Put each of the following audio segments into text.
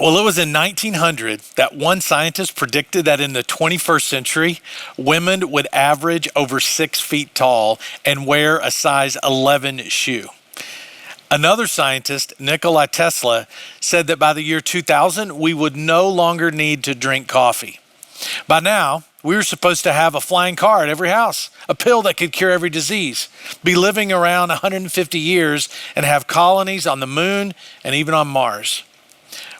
Well, it was in 1900 that one scientist predicted that in the 21st century, women would average over 6 feet tall and wear a size 11 shoe. Another scientist, Nikola Tesla, said that by the year 2000, we would no longer need to drink coffee. By now, we were supposed to have a flying car at every house, a pill that could cure every disease, be living around 150 years, and have colonies on the moon and even on Mars.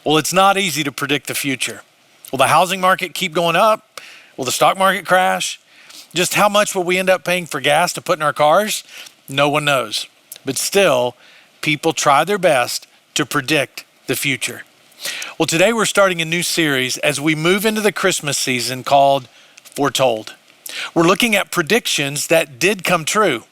Well, it's not easy to predict the future. Will the housing market keep going up? Will the stock market crash? Just how much will we end up paying for gas to put in our cars? No one knows. But still, people try their best to predict the future. Well, today we're starting a new series as we move into the Christmas season called Foretold. We're looking at predictions that did come true.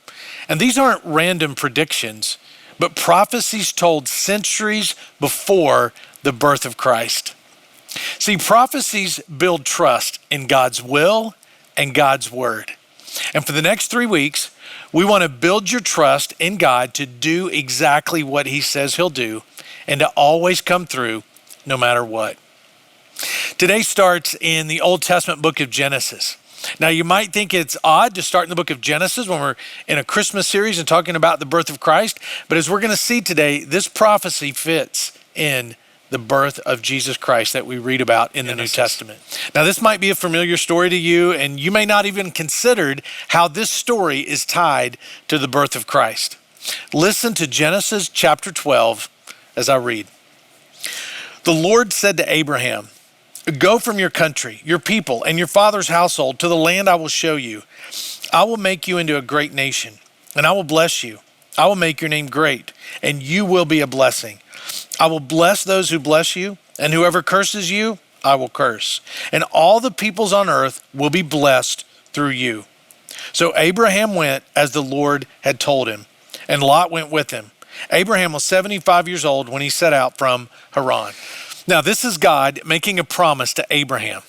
And these aren't random predictions, but prophecies told centuries before the birth of Christ. See, prophecies build trust in God's will and God's word. And for the next 3 weeks, we want to build your trust in God to do exactly what he says he'll do and to always come through no matter what. Today starts in the Old Testament book of Genesis. Now, you might think it's odd to start in the book of Genesis when we're in a Christmas series and talking about the birth of Christ, but as we're going to see today, this prophecy fits in the birth of Jesus Christ that we read about in the New Testament. Now, this might be a familiar story to you, and you may not even considered how this story is tied to the birth of Christ. Listen to Genesis chapter 12 as I read. The Lord said to Abraham, "Go from your country, your people, and your father's household to the land I will show you. I will make you into a great nation, and I will bless you. I will make your name great, and you will be a blessing. I will bless those who bless you, and whoever curses you, I will curse. And all the peoples on earth will be blessed through you." So Abraham went as the Lord had told him, and Lot went with him. Abraham was 75 years old when he set out from Haran. Now, this is God making a promise to Abraham.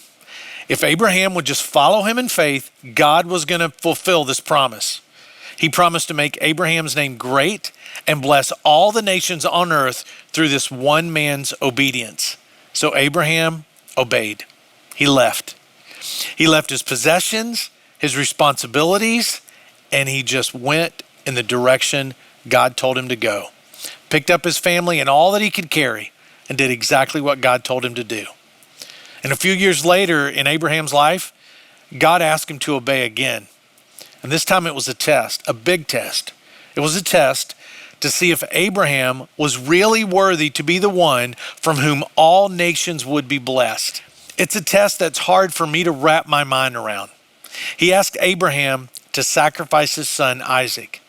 If Abraham would just follow him in faith, God was going to fulfill this promise. He promised to make Abraham's name great and bless all the nations on earth through this one man's obedience. So Abraham obeyed. He left. He left his possessions, his responsibilities, and he just went in the direction God told him to go. Picked up his family and all that he could carry and did exactly what God told him to do. And a few years later in Abraham's life, God asked him to obey again. And this time it was a test, a big test. It was a test to see if Abraham was really worthy to be the one from whom all nations would be blessed. It's a test that's hard for me to wrap my mind around. He asked Abraham to sacrifice his son Isaac,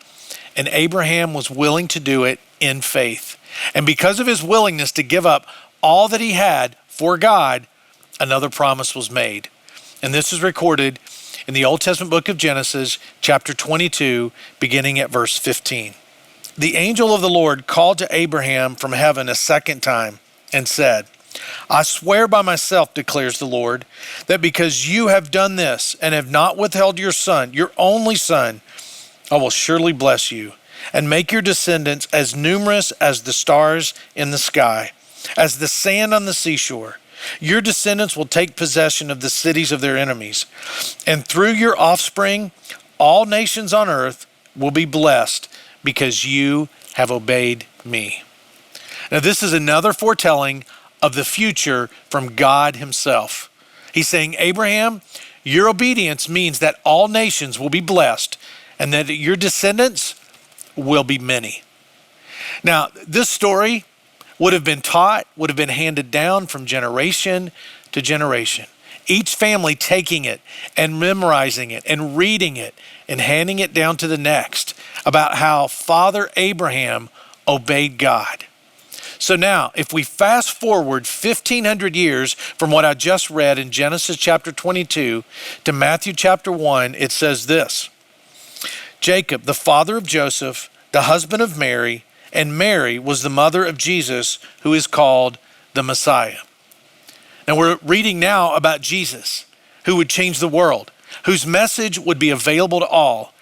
and Abraham was willing to do it in faith. And because of his willingness to give up all that he had for God, another promise was made. And this is recorded in the Old Testament book of Genesis, chapter 22, beginning at verse 15. The angel of the Lord called to Abraham from heaven a second time and said, "I swear by myself, declares the Lord, that because you have done this and have not withheld your son, your only son, I will surely bless you and make your descendants as numerous as the stars in the sky, as the sand on the seashore. Your descendants will take possession of the cities of their enemies. And through your offspring, all nations on earth will be blessed because you have obeyed me." Now, this is another foretelling of the future from God himself. He's saying, Abraham, your obedience means that all nations will be blessed and that your descendants will be many. Now, this story would have been taught, would have been handed down from generation to generation. Each family taking it and memorizing it and reading it and handing it down to the next about how Father Abraham obeyed God. So now, if we fast forward 1,500 years from what I just read in Genesis chapter 22 to Matthew chapter 1, it says this: Jacob, the father of Joseph, the husband of Mary, and Mary was the mother of Jesus, who is called the Messiah. Now we're reading now about Jesus, who would change the world, whose message would be available to all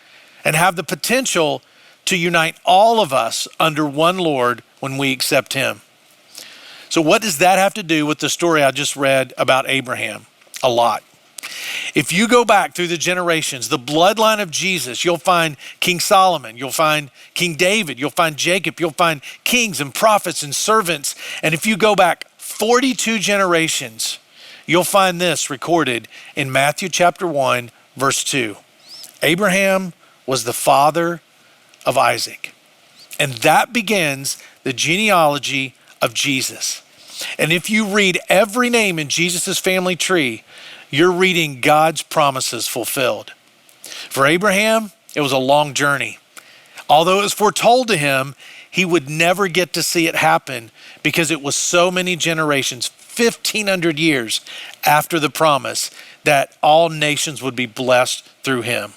and have the potential to unite all of us under one Lord when we accept him. So what does that have to do with the story I just read about Abraham? A lot. If you go back through the generations, the bloodline of Jesus, you'll find King Solomon, you'll find King David, you'll find Jacob, you'll find kings and prophets and servants. And if you go back 42 generations, you'll find this recorded in Matthew chapter 1, verse 2. Abraham was the father of Isaac. And that begins the genealogy of Jesus. And if you read every name in Jesus' family tree, you're reading God's promises fulfilled. For Abraham, it was a long journey. Although it was foretold to him, he would never get to see it happen because it was so many generations, 1,500 years after the promise that all nations would be blessed through him.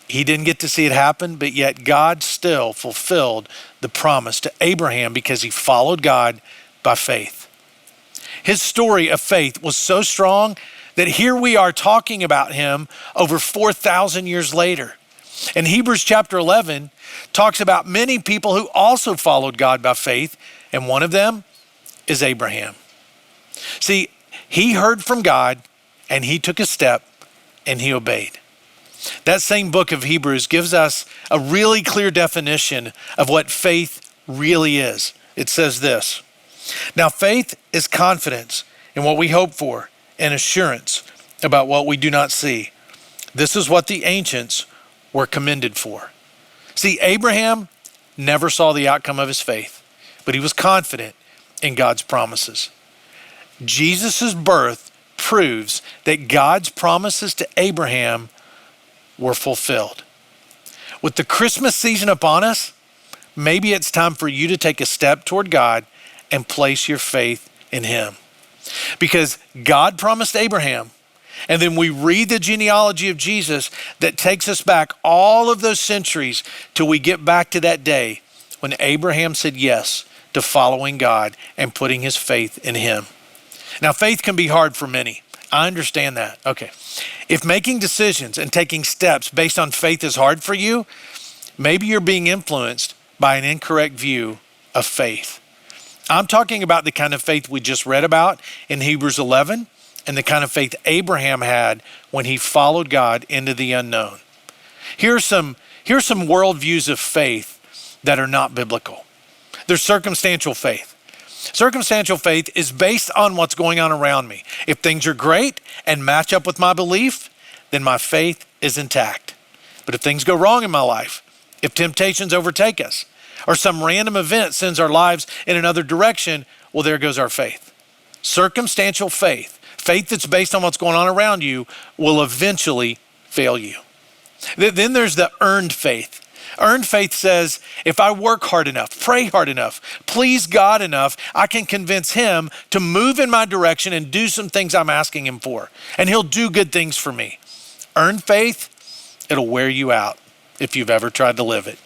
He didn't get to see it happen, but yet God still fulfilled the promise to Abraham because he followed God by faith. His story of faith was so strong that here we are talking about him over 4,000 years later. And Hebrews chapter 11 talks about many people who also followed God by faith, and one of them is Abraham. See, he heard from God and he took a step and he obeyed. That same book of Hebrews gives us a really clear definition of what faith really is. It says this: now faith is confidence in what we hope for and assurance about what we do not see. This is what the ancients were commended for. See, Abraham never saw the outcome of his faith, but he was confident in God's promises. Jesus' birth proves that God's promises to Abraham were fulfilled. With the Christmas season upon us, maybe it's time for you to take a step toward God and place your faith in him. Because God promised Abraham, and then we read the genealogy of Jesus that takes us back all of those centuries till we get back to that day when Abraham said yes to following God and putting his faith in him. Now, faith can be hard for many. I understand that. Okay. If making decisions and taking steps based on faith is hard for you, maybe you're being influenced by an incorrect view of faith. I'm talking about the kind of faith we just read about in Hebrews 11 and the kind of faith Abraham had when he followed God into the unknown. Here's some worldviews of faith that are not biblical. There's circumstantial faith. Circumstantial faith is based on what's going on around me. If things are great and match up with my belief, then my faith is intact. But if things go wrong in my life, if temptations overtake us, or some random event sends our lives in another direction, well, there goes our faith. Circumstantial faith, faith that's based on what's going on around you, will eventually fail you. Then there's the earned faith. Earned faith says, if I work hard enough, pray hard enough, please God enough, I can convince him to move in my direction and do some things I'm asking him for. And he'll do good things for me. Earned faith, it'll wear you out if you've ever tried to live it.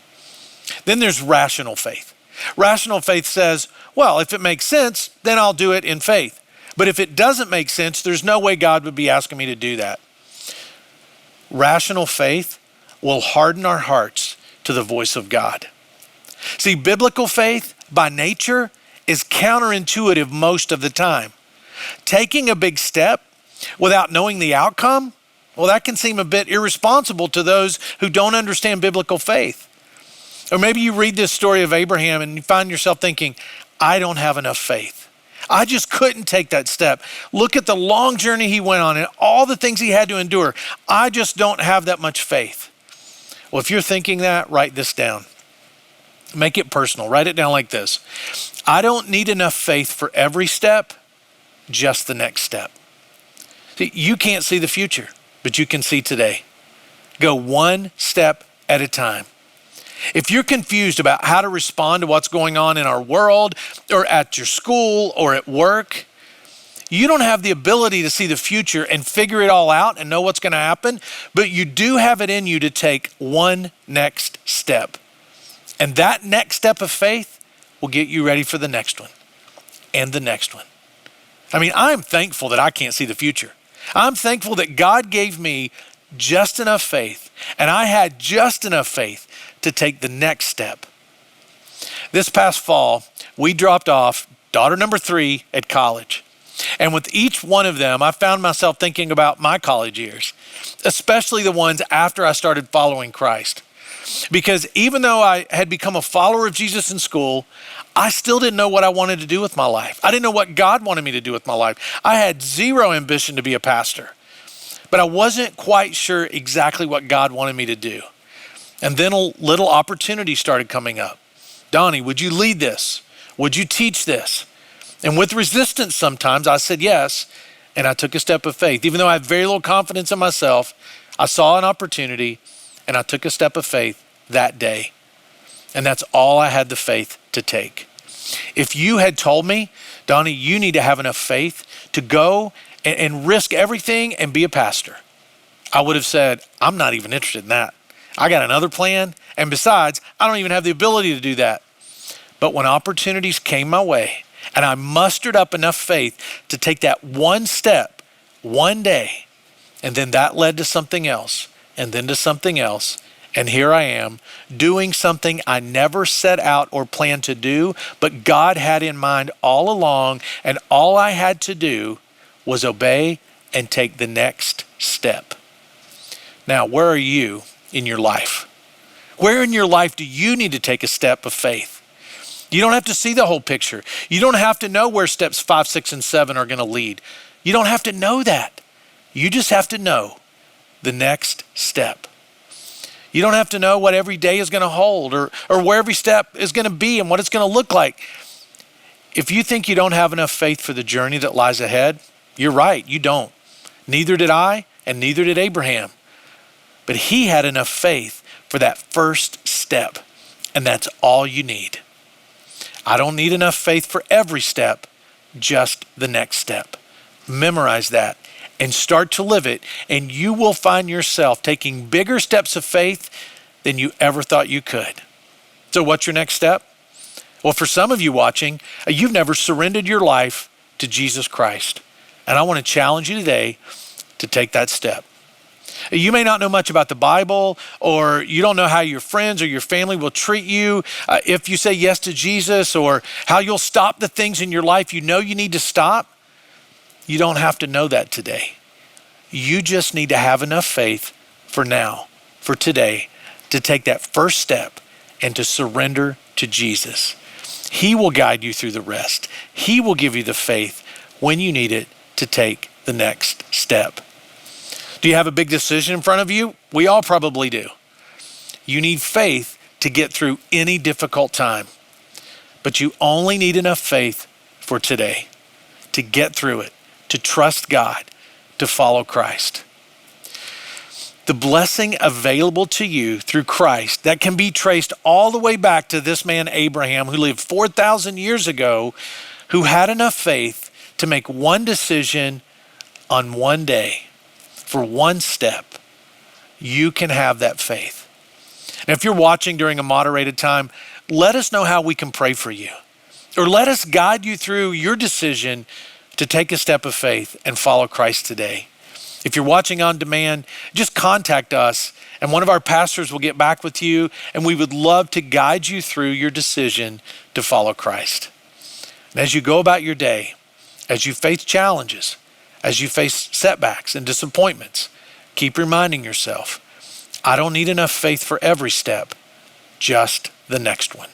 Then there's rational faith. Rational faith says, well, if it makes sense, then I'll do it in faith. But if it doesn't make sense, there's no way God would be asking me to do that. Rational faith will harden our hearts to the voice of God. See, biblical faith by nature is counterintuitive most of the time. Taking a big step without knowing the outcome, well, that can seem a bit irresponsible to those who don't understand biblical faith. Or maybe you read this story of Abraham and you find yourself thinking, I don't have enough faith. I just couldn't take that step. Look at the long journey he went on and all the things he had to endure. I just don't have that much faith. Well, if you're thinking that, write this down. Make it personal. Write it down like this. I don't need enough faith for every step, just the next step. See, you can't see the future, but you can see today. Go one step at a time. If you're confused about how to respond to what's going on in our world or at your school or at work, you don't have the ability to see the future and figure it all out and know what's going to happen, but you do have it in you to take one next step. And that next step of faith will get you ready for the next one and the next one. I mean, I'm thankful that I can't see the future. I'm thankful that God gave me just enough faith, and I had just enough faith to take the next step. This past fall, we dropped off daughter number 3 at college. And with each one of them, I found myself thinking about my college years, especially the ones after I started following Christ. Because even though I had become a follower of Jesus in school, I still didn't know what I wanted to do with my life. I didn't know what God wanted me to do with my life. I had zero ambition to be a pastor, but I wasn't quite sure exactly what God wanted me to do. And then a little opportunity started coming up. Donnie, would you lead this? Would you teach this? And with resistance sometimes, I said yes, and I took a step of faith. Even though I had very little confidence in myself, I saw an opportunity, and I took a step of faith that day. And that's all I had the faith to take. If you had told me, Donnie, you need to have enough faith to go and risk everything and be a pastor, I would have said, I'm not even interested in that. I got another plan, and besides, I don't even have the ability to do that. But when opportunities came my way, and I mustered up enough faith to take that one step, one day, and then that led to something else, and then to something else. And here I am doing something I never set out or planned to do, but God had in mind all along, and all I had to do was obey and take the next step. Now, where are you in your life? Where in your life do you need to take a step of faith? You don't have to see the whole picture. You don't have to know where steps 5, 6, and 7 are going to lead. You don't have to know that. You just have to know the next step. You don't have to know what every day is going to hold or where every step is going to be and what it's going to look like. If you think you don't have enough faith for the journey that lies ahead, you're right, you don't. Neither did I, and neither did Abraham. But he had enough faith for that first step, and that's all you need. I don't need enough faith for every step, just the next step. Memorize that and start to live it, and you will find yourself taking bigger steps of faith than you ever thought you could. So what's your next step? Well, for some of you watching, you've never surrendered your life to Jesus Christ. And I want to challenge you today to take that step. You may not know much about the Bible, or you don't know how your friends or your family will treat you if you say yes to Jesus, or how you'll stop the things in your life you know you need to stop. You don't have to know that today. You just need to have enough faith for now, for today, to take that first step and to surrender to Jesus. He will guide you through the rest. He will give you the faith when you need it to take the next step. Do you have a big decision in front of you? We all probably do. You need faith to get through any difficult time, but you only need enough faith for today to get through it, to trust God, to follow Christ. The blessing available to you through Christ that can be traced all the way back to this man Abraham, who lived 4,000 years ago, who had enough faith to make one decision on one day. For one step, you can have that faith. And if you're watching during a moderated time, let us know how we can pray for you. Or let us guide you through your decision to take a step of faith and follow Christ today. If you're watching on demand, just contact us and one of our pastors will get back with you, and we would love to guide you through your decision to follow Christ. And as you go about your day, as you face challenges, as you face setbacks and disappointments, keep reminding yourself, I don't need enough faith for every step, just the next one.